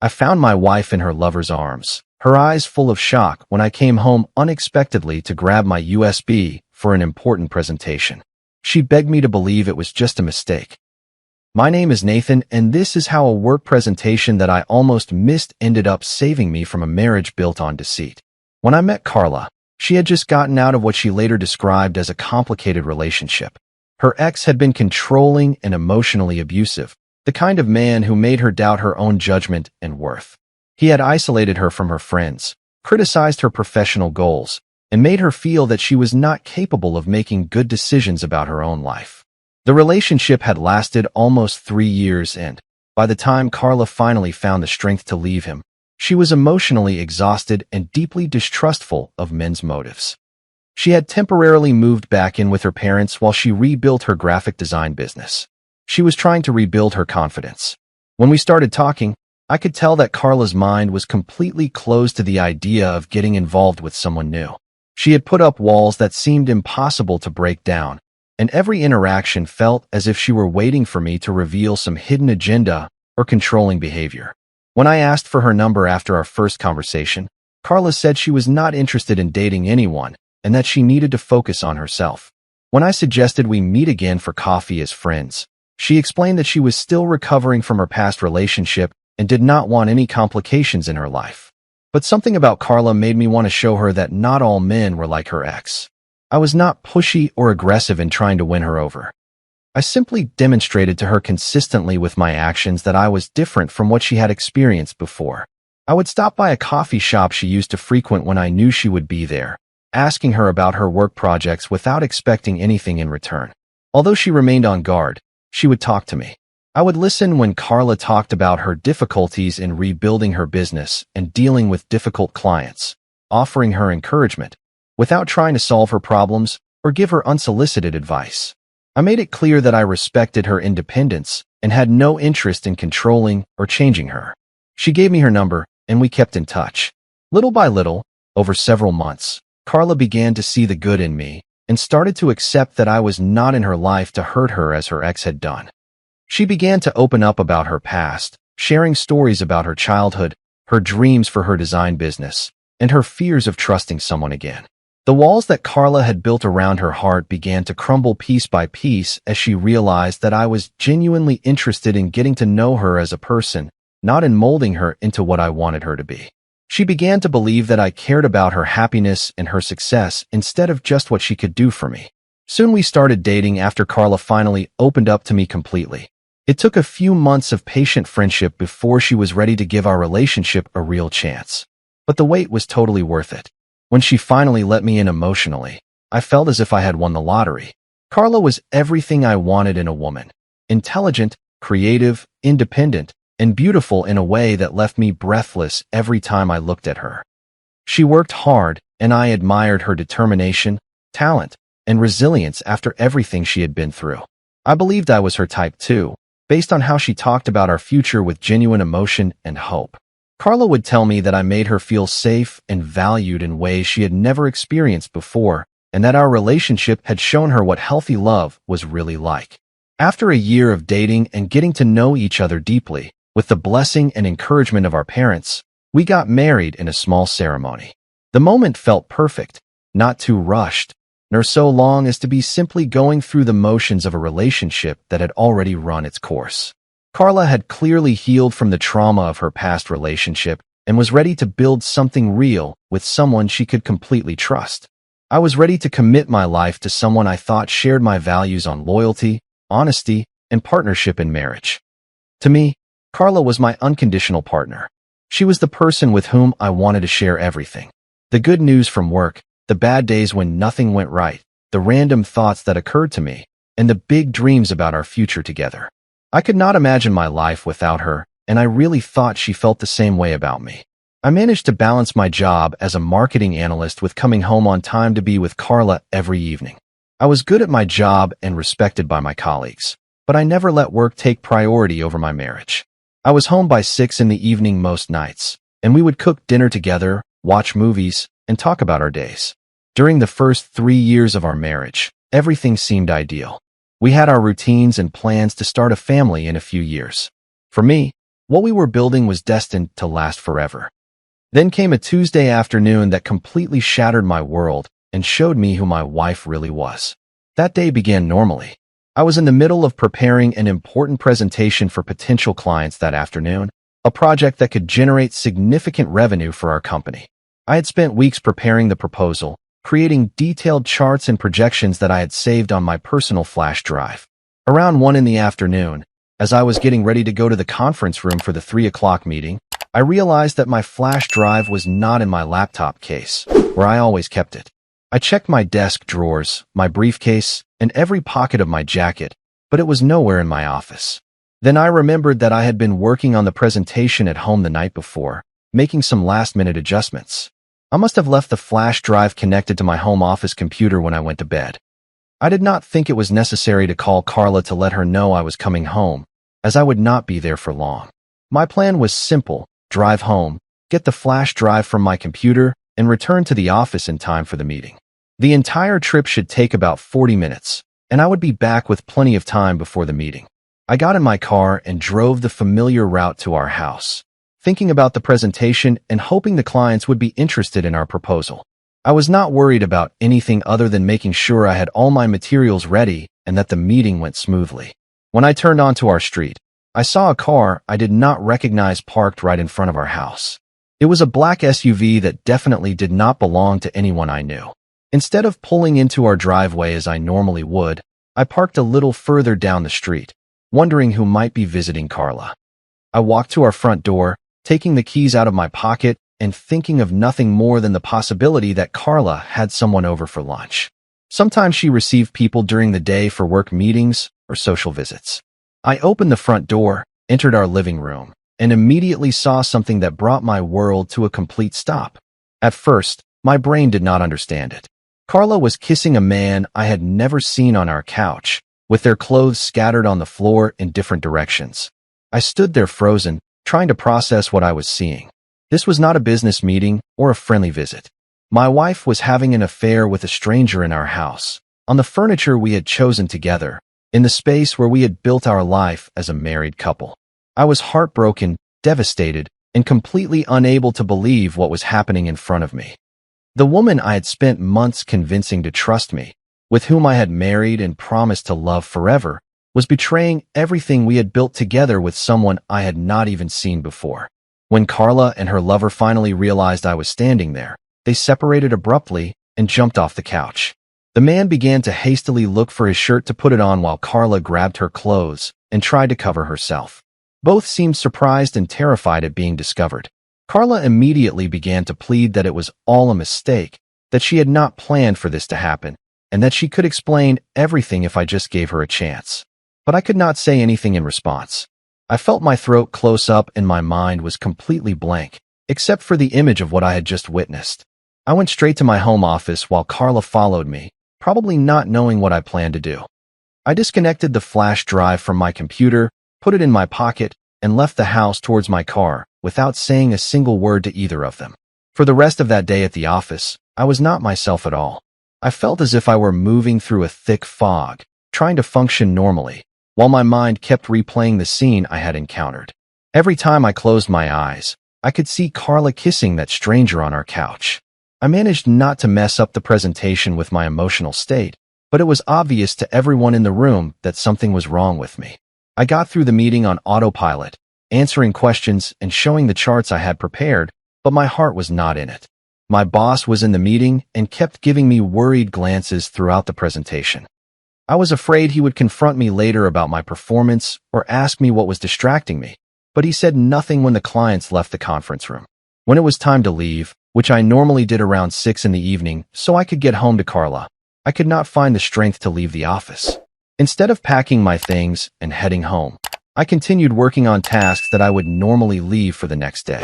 I found my wife in her lover's arms, her eyes full of shock when I came home unexpectedly to grab my USB for an important presentation. She begged me to believe it was just a mistake. My name is Nathan, and this is how a work presentation that I almost missed ended up saving me from a marriage built on deceit. When I met Carla, she had just gotten out of what she later described as a complicated relationship. Her ex had been controlling and emotionally abusive, the kind of man who made her doubt her own judgment and worth. He had isolated her from her friends, criticized her professional goals, and made her feel that she was not capable of making good decisions about her own life. The relationship had lasted almost 3 years, and by the time Carla finally found the strength to leave him, she was emotionally exhausted and deeply distrustful of men's motives. She had temporarily moved back in with her parents while she rebuilt her graphic design business. She was trying to rebuild her confidence. When we started talking, I could tell that Carla's mind was completely closed to the idea of getting involved with someone new. She had put up walls that seemed impossible to break down, and every interaction felt as if she were waiting for me to reveal some hidden agenda or controlling behavior. When I asked for her number after our first conversation, Carla said she was not interested in dating anyone and that she needed to focus on herself. When I suggested we meet again for coffee as friends, she explained that she was still recovering from her past relationship and did not want any complications in her life. But something about Carla made me want to show her that not all men were like her ex. I was not pushy or aggressive in trying to win her over. I simply demonstrated to her consistently with my actions that I was different from what she had experienced before. I would stop by a coffee shop she used to frequent when I knew she would be there, asking her about her work projects without expecting anything in return. Although she remained on guard, she would talk to me. I would listen when Carla talked about her difficulties in rebuilding her business and dealing with difficult clients, offering her encouragement, without trying to solve her problems or give her unsolicited advice. I made it clear that I respected her independence and had no interest in controlling or changing her. She gave me her number, and we kept in touch. Little by little, over several months, Carla began to see the good in me and started to accept that I was not in her life to hurt her as her ex had done. She began to open up about her past, sharing stories about her childhood, her dreams for her design business, and her fears of trusting someone again. The walls that Carla had built around her heart began to crumble piece by piece as she realized that I was genuinely interested in getting to know her as a person, not in molding her into what I wanted her to be. She began to believe that I cared about her happiness and her success instead of just what she could do for me. Soon we started dating after Carla finally opened up to me completely. It took a few months of patient friendship before she was ready to give our relationship a real chance. But the wait was totally worth it. When she finally let me in emotionally, I felt as if I had won the lottery. Carla was everything I wanted in a woman. Intelligent, creative, independent, and beautiful in a way that left me breathless every time I looked at her. She worked hard, and I admired her determination, talent, and resilience after everything she had been through. I believed I was her type too, based on how she talked about our future with genuine emotion and hope. Carla would tell me that I made her feel safe and valued in ways she had never experienced before, and that our relationship had shown her what healthy love was really like. After a year of dating and getting to know each other deeply, with the blessing and encouragement of our parents, we got married in a small ceremony. The moment felt perfect, not too rushed, nor so long as to be simply going through the motions of a relationship that had already run its course. Carla had clearly healed from the trauma of her past relationship and was ready to build something real with someone she could completely trust. I was ready to commit my life to someone I thought shared my values on loyalty, honesty, and partnership in marriage. To me, Carla was my unconditional partner. She was the person with whom I wanted to share everything. The good news from work, the bad days when nothing went right, the random thoughts that occurred to me, and the big dreams about our future together. I could not imagine my life without her, and I really thought she felt the same way about me. I managed to balance my job as a marketing analyst with coming home on time to be with Carla every evening. I was good at my job and respected by my colleagues, but I never let work take priority over my marriage. I was home by 6 in the evening most nights, and we would cook dinner together, watch movies, and talk about our days. During the first 3 years of our marriage, everything seemed ideal. We had our routines and plans to start a family in a few years. For me, What we were building was destined to last forever. Then came a Tuesday afternoon that completely shattered my world and showed me who my wife really was. That day began normally. I was in the middle of preparing an important presentation for potential clients that afternoon, a project that could generate significant revenue for our company. I had spent weeks preparing the proposal, creating detailed charts and projections that I had saved on my personal flash drive. Around 1 in the afternoon, as I was getting ready to go to the conference room for the 3 o'clock meeting, I realized that my flash drive was not in my laptop case, where I always kept it. I checked my desk drawers, my briefcase, and every pocket of my jacket, but it was nowhere in my office. Then I remembered that I had been working on the presentation at home the night before, making some last-minute adjustments. I must have left the flash drive connected to my home office computer when I went to bed. I did not think it was necessary to call Carla to let her know I was coming home, as I would not be there for long. My plan was simple: drive home, get the flash drive from my computer, and return to the office in time for the meeting. The entire trip should take about 40 minutes, and I would be back with plenty of time before the meeting. I got in my car and drove the familiar route to our house, thinking about the presentation and hoping the clients would be interested in our proposal. I was not worried about anything other than making sure I had all my materials ready and that the meeting went smoothly. When I turned onto our street, I saw a car I did not recognize parked right in front of our house. It was a black SUV that definitely did not belong to anyone I knew. Instead of pulling into our driveway as I normally would, I parked a little further down the street, wondering who might be visiting Carla. I walked to our front door, taking the keys out of my pocket and thinking of nothing more than the possibility that Carla had someone over for lunch. Sometimes she received people during the day for work meetings or social visits. I opened the front door, entered our living room, and immediately saw something that brought my world to a complete stop. At first, my brain did not understand it. Carla was kissing a man I had never seen on our couch, with their clothes scattered on the floor in different directions. I stood there frozen, trying to process what I was seeing. This was not a business meeting or a friendly visit. My wife was having an affair with a stranger in our house, on the furniture we had chosen together, in the space where we had built our life as a married couple. I was heartbroken, devastated, and completely unable to believe what was happening in front of me. The woman I had spent months convincing to trust me, with whom I had married and promised to love forever, was betraying everything we had built together with someone I had not even seen before. When Carla and her lover finally realized I was standing there, they separated abruptly and jumped off the couch. The man began to hastily look for his shirt to put it on while Carla grabbed her clothes and tried to cover herself. Both seemed surprised and terrified at being discovered. Carla immediately began to plead that it was all a mistake, that she had not planned for this to happen, and that she could explain everything if I just gave her a chance. But I could not say anything in response. I felt my throat close up and my mind was completely blank, except for the image of what I had just witnessed. I went straight to my home office while Carla followed me, probably not knowing what I planned to do. I disconnected the flash drive from my computer, put it in my pocket, and left the house towards my car without saying a single word to either of them. For the rest of that day at the office, I was not myself at all. I felt as if I were moving through a thick fog, trying to function normally, while my mind kept replaying the scene I had encountered. Every time I closed my eyes, I could see Carla kissing that stranger on our couch. I managed not to mess up the presentation with my emotional state, but it was obvious to everyone in the room that something was wrong with me. I got through the meeting on autopilot, answering questions and showing the charts I had prepared, but my heart was not in it. My boss was in the meeting and kept giving me worried glances throughout the presentation. I was afraid he would confront me later about my performance or ask me what was distracting me, but he said nothing when the clients left the conference room. When it was time to leave, which I normally did around 6 in the evening so I could get home to Carla, I could not find the strength to leave the office. Instead of packing my things and heading home, I continued working on tasks that I would normally leave for the next day.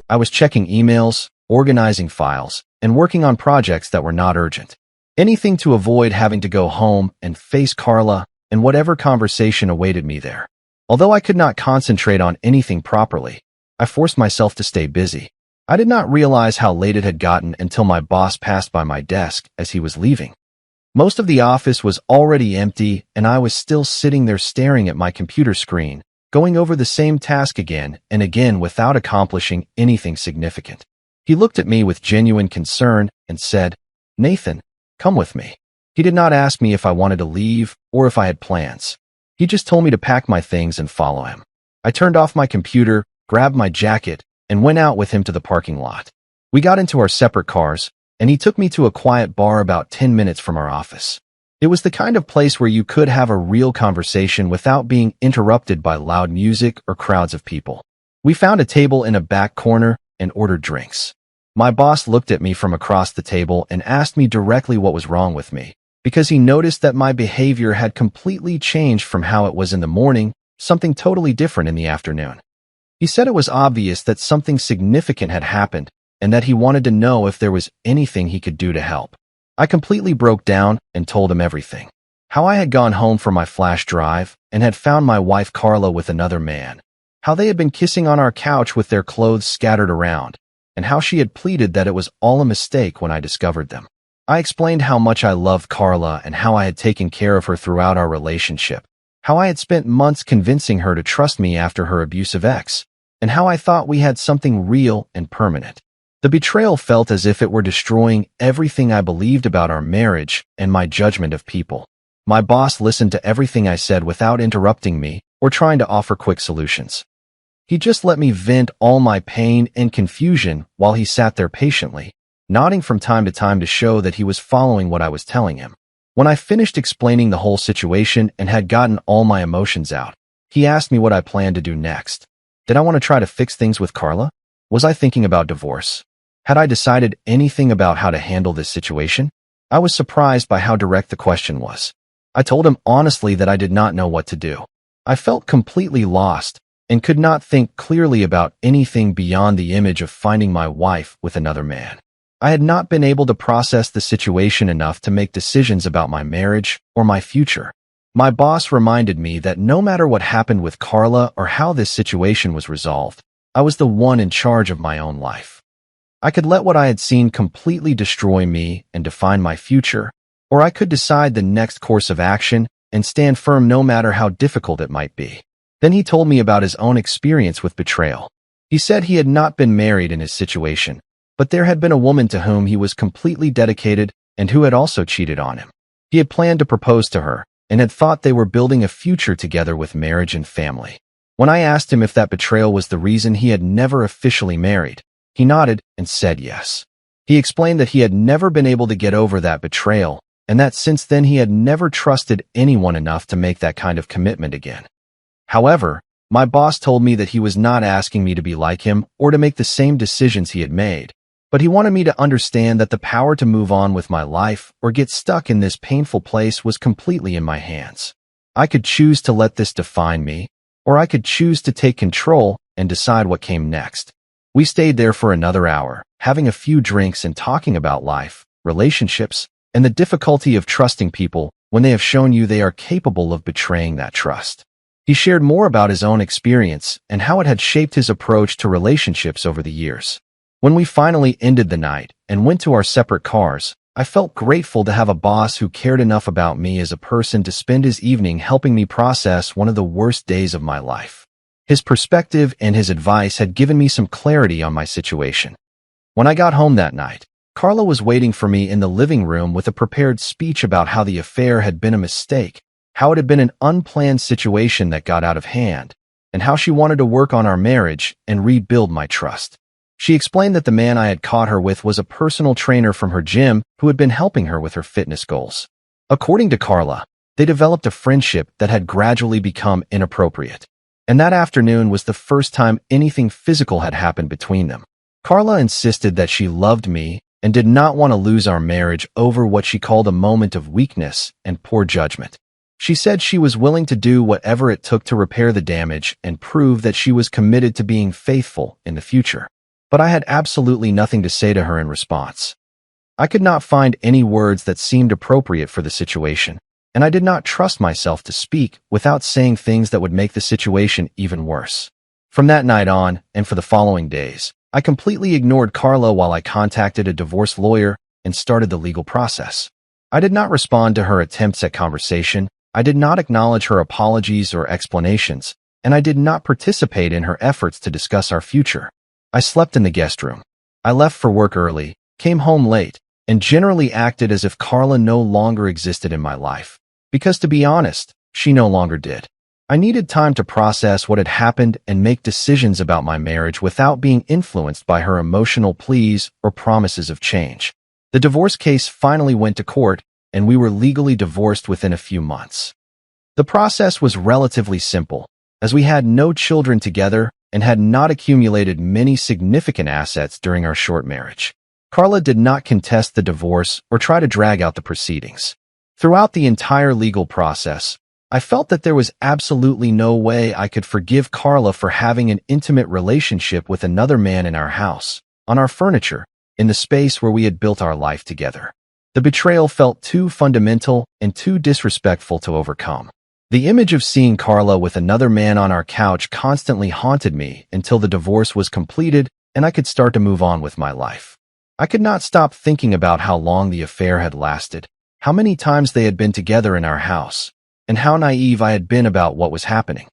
I was checking emails, organizing files, and working on projects that were not urgent. Anything to avoid having to go home and face Carla and whatever conversation awaited me there. Although I could not concentrate on anything properly, I forced myself to stay busy. I did not realize how late it had gotten until my boss passed by my desk as he was leaving. Most of the office was already empty, and I was still sitting there staring at my computer screen, going over the same task again and again without accomplishing anything significant. He looked at me with genuine concern and said, "Nathan, come with me." He did not ask me if I wanted to leave or if I had plans. He just told me to pack my things and follow him. I turned off my computer, grabbed my jacket, and went out with him to the parking lot. We got into our separate cars, and he took me to a quiet bar about 10 minutes from our office. It was the kind of place where you could have a real conversation without being interrupted by loud music or crowds of people. We found a table in a back corner and ordered drinks. My boss looked at me from across the table and asked me directly what was wrong with me, because he noticed that my behavior had completely changed from how it was in the morning, something totally different in the afternoon. He said it was obvious that something significant had happened and that he wanted to know if there was anything he could do to help. I completely broke down and told him everything. How I had gone home from my flash drive and had found my wife Carla with another man. How they had been kissing on our couch with their clothes scattered around, and how she had pleaded that it was all a mistake when I discovered them. I explained how much I loved Carla and how I had taken care of her throughout our relationship, how I had spent months convincing her to trust me after her abusive ex, and how I thought we had something real and permanent. The betrayal felt as if it were destroying everything I believed about our marriage and my judgment of people. My boss listened to everything I said without interrupting me or trying to offer quick solutions. He just let me vent all my pain and confusion while he sat there patiently, nodding from time to time to show that he was following what I was telling him. When I finished explaining the whole situation and had gotten all my emotions out, he asked me what I planned to do next. Did I want to try to fix things with Carla? Was I thinking about divorce? Had I decided anything about how to handle this situation? I was surprised by how direct the question was. I told him honestly that I did not know what to do. I felt completely lost and could not think clearly about anything beyond the image of finding my wife with another man. I had not been able to process the situation enough to make decisions about my marriage or my future. My boss reminded me that no matter what happened with Carla or how this situation was resolved, I was the one in charge of my own life. I could let what I had seen completely destroy me and define my future, or I could decide the next course of action and stand firm no matter how difficult it might be. Then he told me about his own experience with betrayal. He said he had not been married in his situation, but there had been a woman to whom he was completely dedicated and who had also cheated on him. He had planned to propose to her and had thought they were building a future together with marriage and family. When I asked him if that betrayal was the reason he had never officially married, he nodded and said yes. He explained that he had never been able to get over that betrayal and that since then he had never trusted anyone enough to make that kind of commitment again. However, my boss told me that he was not asking me to be like him or to make the same decisions he had made, but he wanted me to understand that the power to move on with my life or get stuck in this painful place was completely in my hands. I could choose to let this define me, or I could choose to take control and decide what came next. We stayed there for another hour, having a few drinks and talking about life, relationships, and the difficulty of trusting people when they have shown you they are capable of betraying that trust. He shared more about his own experience and how it had shaped his approach to relationships over the years. When we finally ended the night and went to our separate cars, I felt grateful to have a boss who cared enough about me as a person to spend his evening helping me process one of the worst days of my life. His perspective and his advice had given me some clarity on my situation. When I got home that night, Carla was waiting for me in the living room with a prepared speech about how the affair had been a mistake, how it had been an unplanned situation that got out of hand, and how she wanted to work on our marriage and rebuild my trust. She explained that the man I had caught her with was a personal trainer from her gym who had been helping her with her fitness goals. According to Carla, they developed a friendship that had gradually become inappropriate, and that afternoon was the first time anything physical had happened between them. Carla insisted that she loved me and did not want to lose our marriage over what she called a moment of weakness and poor judgment. She said she was willing to do whatever it took to repair the damage and prove that she was committed to being faithful in the future. But I had absolutely nothing to say to her in response. I could not find any words that seemed appropriate for the situation, and I did not trust myself to speak without saying things that would make the situation even worse. From that night on, and for the following days, I completely ignored Carla while I contacted a divorce lawyer and started the legal process. I did not respond to her attempts at conversation. I did not acknowledge her apologies or explanations, and I did not participate in her efforts to discuss our future. I slept in the guest room. I left for work early, came home late, and generally acted as if Carla no longer existed in my life. Because to be honest, she no longer did. I needed time to process what had happened and make decisions about my marriage without being influenced by her emotional pleas or promises of change. The divorce case finally went to court, and we were legally divorced within a few months. The process was relatively simple, as we had no children together and had not accumulated many significant assets during our short marriage. Carla did not contest the divorce or try to drag out the proceedings. Throughout the entire legal process, I felt that there was absolutely no way I could forgive Carla for having an intimate relationship with another man in our house, on our furniture, in the space where we had built our life together. The betrayal felt too fundamental and too disrespectful to overcome. The image of seeing Carla with another man on our couch constantly haunted me until the divorce was completed and I could start to move on with my life. I could not stop thinking about how long the affair had lasted, how many times they had been together in our house, and how naive I had been about what was happening.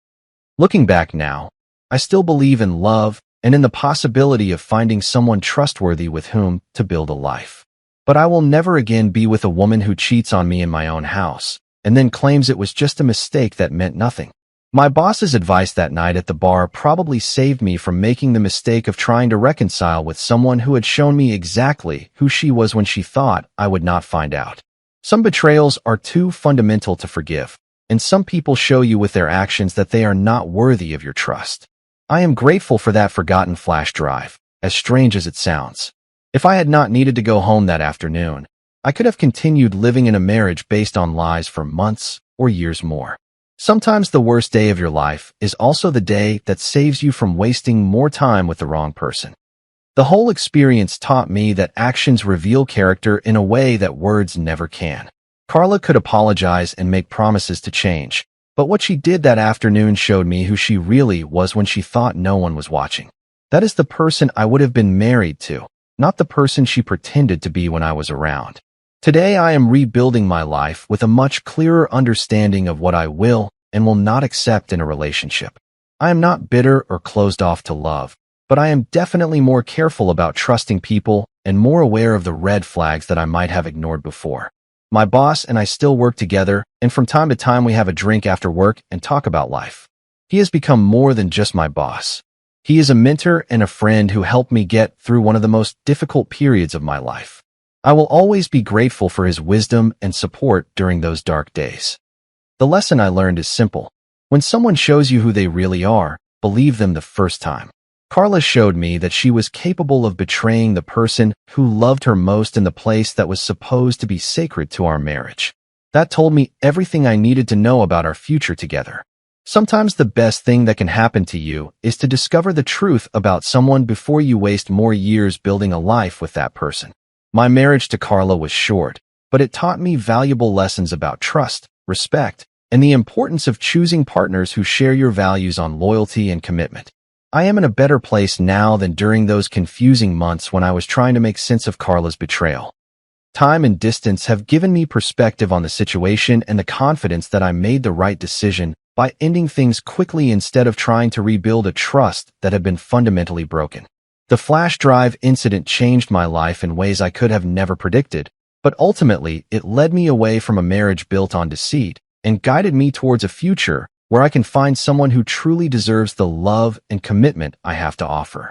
Looking back now, I still believe in love and in the possibility of finding someone trustworthy with whom to build a life. But I will never again be with a woman who cheats on me in my own house and then claims it was just a mistake that meant nothing. My boss's advice that night at the bar probably saved me from making the mistake of trying to reconcile with someone who had shown me exactly who she was when she thought I would not find out. Some betrayals are too fundamental to forgive, and some people show you with their actions that they are not worthy of your trust. I am grateful for that forgotten flash drive, as strange as it sounds. If I had not needed to go home that afternoon, I could have continued living in a marriage based on lies for months or years more. Sometimes the worst day of your life is also the day that saves you from wasting more time with the wrong person. The whole experience taught me that actions reveal character in a way that words never can. Carla could apologize and make promises to change, but what she did that afternoon showed me who she really was when she thought no one was watching. That is the person I would have been married to, not the person she pretended to be when I was around. Today I am rebuilding my life with a much clearer understanding of what I will and will not accept in a relationship. I am not bitter or closed off to love, but I am definitely more careful about trusting people and more aware of the red flags that I might have ignored before. My boss and I still work together, and from time to time we have a drink after work and talk about life. He has become more than just my boss. He is a mentor and a friend who helped me get through one of the most difficult periods of my life. I will always be grateful for his wisdom and support during those dark days. The lesson I learned is simple. When someone shows you who they really are, believe them the first time. Carla showed me that she was capable of betraying the person who loved her most in the place that was supposed to be sacred to our marriage. That told me everything I needed to know about our future together. Sometimes the best thing that can happen to you is to discover the truth about someone before you waste more years building a life with that person. My marriage to Carla was short, but it taught me valuable lessons about trust, respect, and the importance of choosing partners who share your values on loyalty and commitment. I am in a better place now than during those confusing months when I was trying to make sense of Carla's betrayal. Time and distance have given me perspective on the situation and the confidence that I made the right decision by ending things quickly instead of trying to rebuild a trust that had been fundamentally broken. The flash drive incident changed my life in ways I could have never predicted, but ultimately it led me away from a marriage built on deceit and guided me towards a future where I can find someone who truly deserves the love and commitment I have to offer.